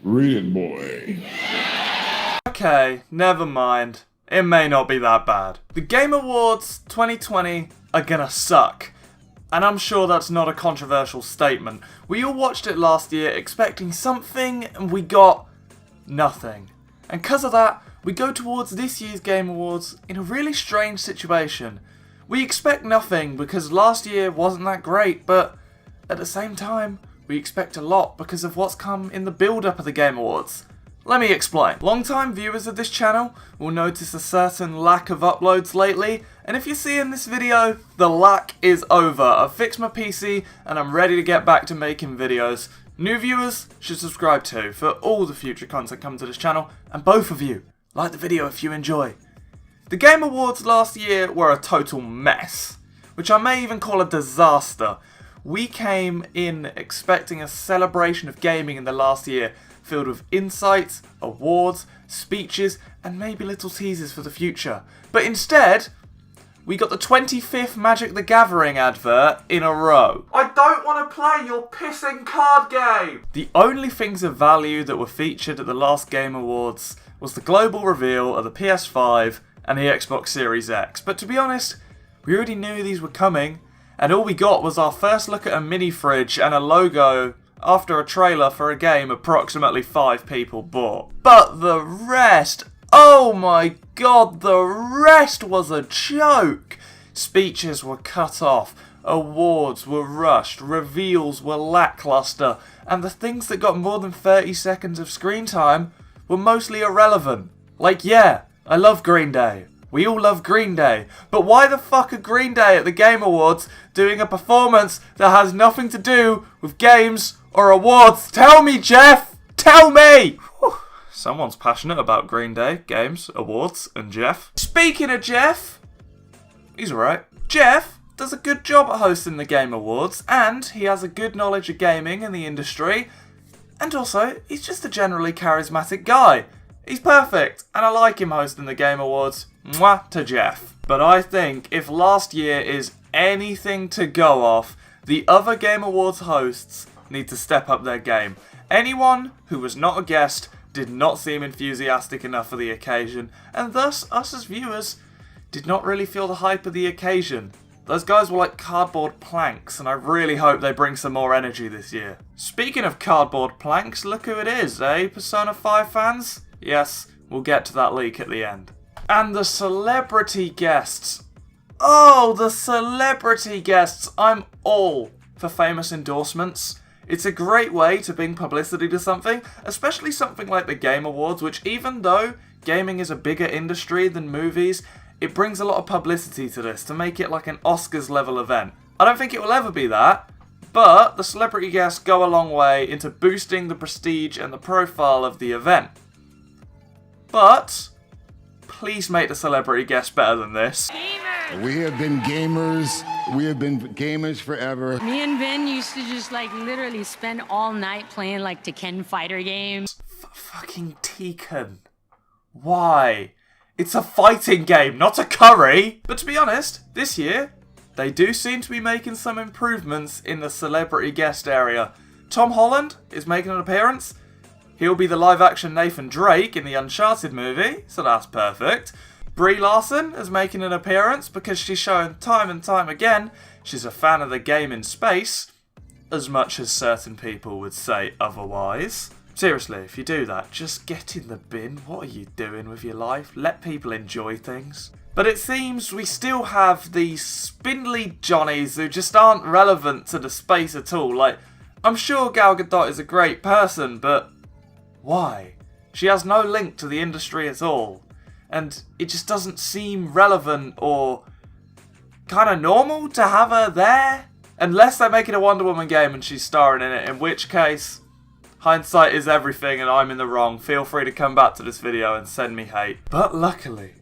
Read it, boy. Okay, never mind. It may not be that bad. The Game Awards 2020 are gonna suck. And I'm sure that's not a controversial statement. We all watched it last year expecting something and we got nothing. And because of that, we go towards this year's Game Awards in a really strange situation. We expect nothing because last year wasn't that great, but at the same time, we expect a lot because of what's come in the build-up of the Game Awards. Let me explain. Long-time viewers of this channel will notice a certain lack of uploads lately, and if you see in this video, the lack is over. I've fixed my PC and I'm ready to get back to making videos. New viewers should subscribe too for all the future content coming to this channel, and both of you, like the video if you enjoy. The Game Awards last year were a total mess, which I may even call a disaster. We came in expecting a celebration of gaming in the last year, filled with insights, awards, speeches, and maybe little teasers for the future. But instead, we got the 25th Magic the Gathering advert in a row. I don't want to play your pissing card game! The only things of value that were featured at the last Game Awards was the global reveal of the PS5 and the Xbox Series X. But to be honest, we already knew these were coming, and all we got was our first look at a mini fridge and a logo after a trailer for a game approximately 5 people bought. But the rest, oh my god, the rest was a joke! Speeches were cut off, awards were rushed, reveals were lackluster, and the things that got more than 30 seconds of screen time were mostly irrelevant. Like, yeah, I love Green Day. We all love Green Day. But why the fuck are Green Day at the Game Awards doing a performance that has nothing to do with games or awards? Tell me, Jeff! Tell me! Whew. Someone's passionate about Green Day, games, awards, and Jeff. Speaking of Jeff, he's alright. Jeff does a good job at hosting the Game Awards, and he has a good knowledge of gaming in the industry, and also, he's just a generally charismatic guy. He's perfect, and I like him hosting the Game Awards. Mwah to Jeff. But I think if last year is anything to go off, the other Game Awards hosts need to step up their game. Anyone who was not a guest did not seem enthusiastic enough for the occasion, and thus us as viewers did not really feel the hype of the occasion. Those guys were like cardboard planks, and I really hope they bring some more energy this year. Speaking of cardboard planks, look who it is, eh, Persona 5 fans? Yes, we'll get to that leak at the end. And the celebrity guests. Oh, the celebrity guests. I'm all for famous endorsements. It's a great way to bring publicity to something, especially something like the Game Awards, which even though gaming is a bigger industry than movies, it brings a lot of publicity to this to make it like an Oscars level event. I don't think it will ever be that, but the celebrity guests go a long way into boosting the prestige and the profile of the event. But please make the celebrity guest better than this. We have been gamers. We have been gamers forever. Me and Vin used to just literally spend all night playing Tekken fighter games. Fucking Tekken. Why? It's a fighting game, not a curry! But to be honest, this year, they do seem to be making some improvements in the celebrity guest area. Tom Holland is making an appearance. He'll be the live-action Nathan Drake in the Uncharted movie, so that's perfect. Brie Larson is making an appearance because she's shown time and time again she's a fan of the game in space, as much as certain people would say otherwise. Seriously, if you do that, just get in the bin. What are you doing with your life? Let people enjoy things. But it seems we still have these spindly Johnnies who just aren't relevant to the space at all. Like, I'm sure Gal Gadot is a great person, but why? She has no link to the industry at all. And it just doesn't seem relevant or kind of normal to have her there. Unless they're making a Wonder Woman game and she's starring in it, in which case, hindsight is everything and I'm in the wrong. Feel free to come back to this video and send me hate. But luckily,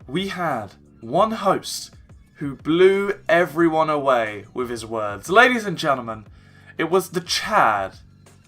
we had one host who blew everyone away with his words. Ladies and gentlemen, it was the Chad,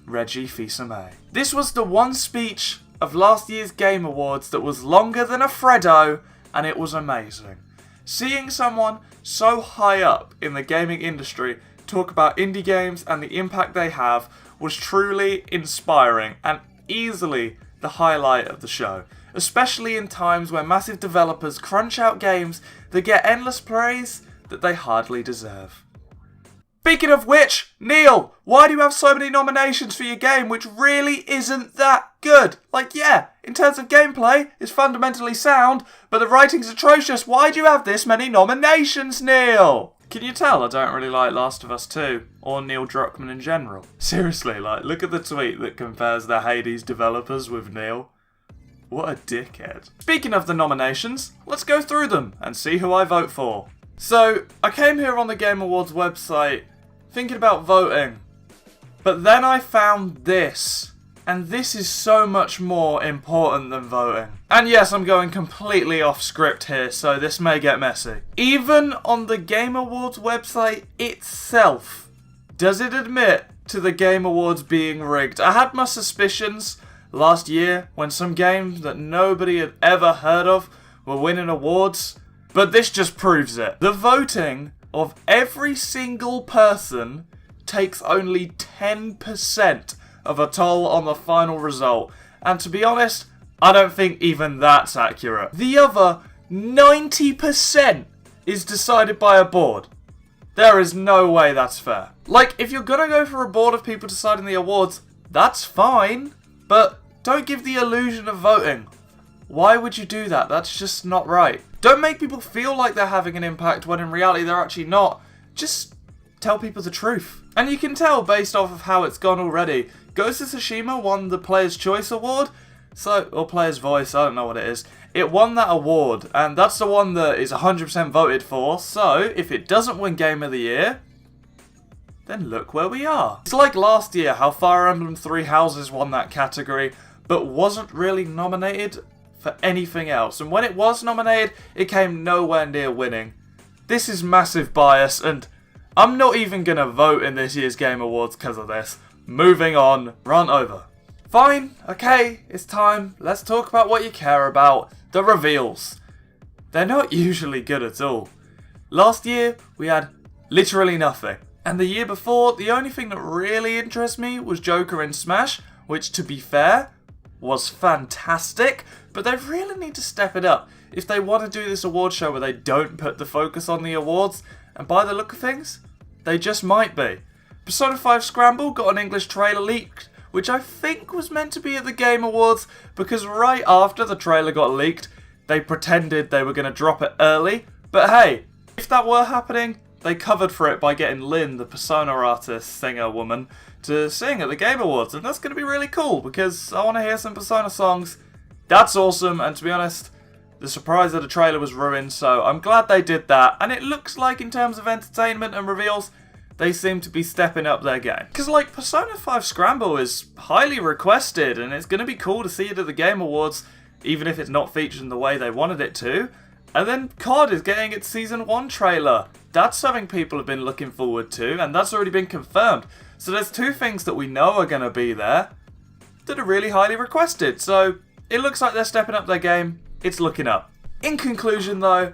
Reggie Fils-Aimé. This was the one speech of last year's Game Awards that was longer than a Freddo, and it was amazing. Seeing someone so high up in the gaming industry talk about indie games and the impact they have was truly inspiring, and easily the highlight of the show, especially in times where massive developers crunch out games that get endless praise that they hardly deserve. Speaking of which, Neil, why do you have so many nominations for your game which really isn't that good? Like, yeah, in terms of gameplay, it's fundamentally sound, but the writing's atrocious. Why do you have this many nominations, Neil? Can you tell I don't really like Last of Us 2, or Neil Druckmann in general? Seriously, like, look at the tweet that compares the Hades developers with Neil. What a dickhead. Speaking of the nominations, let's go through them and see who I vote for. So, I came here on the Game Awards website thinking about voting, but then I found this, and this is so much more important than voting. And yes, I'm going completely off script here, so this may get messy. Even on the Game Awards website itself, does it admit to the Game Awards being rigged? I had my suspicions last year when some games that nobody had ever heard of were winning awards, but this just proves it. The voting of every single person takes only 10% of a toll on the final result. And to be honest, I don't think even that's accurate. The other 90% is decided by a board. There is no way that's fair. Like, if you're gonna go for a board of people deciding the awards, that's fine, but don't give the illusion of voting. Why would you do that? That's just not right. Don't make people feel like they're having an impact when in reality they're actually not. Just tell people the truth. And you can tell based off of how it's gone already. Ghost of Tsushima won the Player's Choice Award, or Player's Voice, I don't know what it is. It won that award, and that's the one that is 100% voted for, so if it doesn't win Game of the Year, then look where we are. It's like last year how Fire Emblem Three Houses won that category, but wasn't really nominated for anything else. And when it was nominated, it came nowhere near winning. This is massive bias, and I'm not even gonna vote in this year's Game Awards because of this. Moving on, run over. Fine, okay, it's time. Let's talk about what you care about. The reveals. They're not usually good at all. Last year, we had literally nothing. And the year before, the only thing that really interests me was Joker in Smash, which, to be fair, was fantastic, but they really need to step it up if they want to do this award show where they don't put the focus on the awards, and by the look of things, they just might be. Persona 5 Scramble got an English trailer leaked, which I think was meant to be at the Game Awards, because right after the trailer got leaked, they pretended they were going to drop it early, but hey, if that were happening, they covered for it by getting Lynn, the Persona artist, singer woman, to sing at the Game Awards, and that's going to be really cool, because I want to hear some Persona songs. That's awesome, and to be honest, the surprise of the trailer was ruined, so I'm glad they did that, and it looks like in terms of entertainment and reveals, they seem to be stepping up their game. Because like, Persona 5 Scramble is highly requested, and it's going to be cool to see it at the Game Awards, even if it's not featured in the way they wanted it to. And then COD is getting its Season 1 trailer. That's something people have been looking forward to, and that's already been confirmed. So there's two things that we know are going to be there that are really highly requested. So it looks like they're stepping up their game. It's looking up. In conclusion though,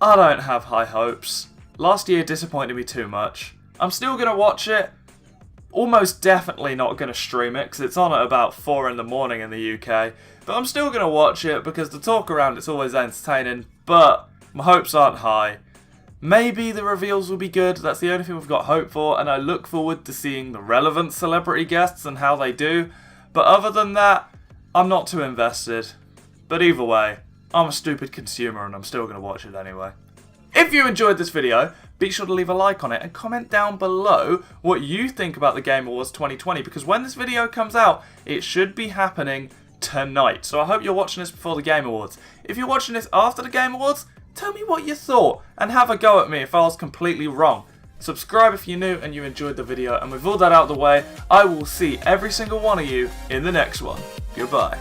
I don't have high hopes. Last year disappointed me too much. I'm still going to watch it. Almost definitely not going to stream it because it's on at about 4 in the morning in the UK. But I'm still going to watch it because the talk around it's always entertaining. But my hopes aren't high. Maybe the reveals will be good. That's the only thing we've got hope for. And I look forward to seeing the relevant celebrity guests and how they do. But other than that, I'm not too invested. But either way, I'm a stupid consumer and I'm still going to watch it anyway. If you enjoyed this video, be sure to leave a like on it and comment down below what you think about the Game Awards 2020, because when this video comes out, it should be happening tonight. So I hope you're watching this before the Game Awards. If you're watching this after the Game Awards, tell me what you thought and have a go at me if I was completely wrong. Subscribe if you're new and you enjoyed the video, and with all that out of the way, I will see every single one of you in the next one. Goodbye.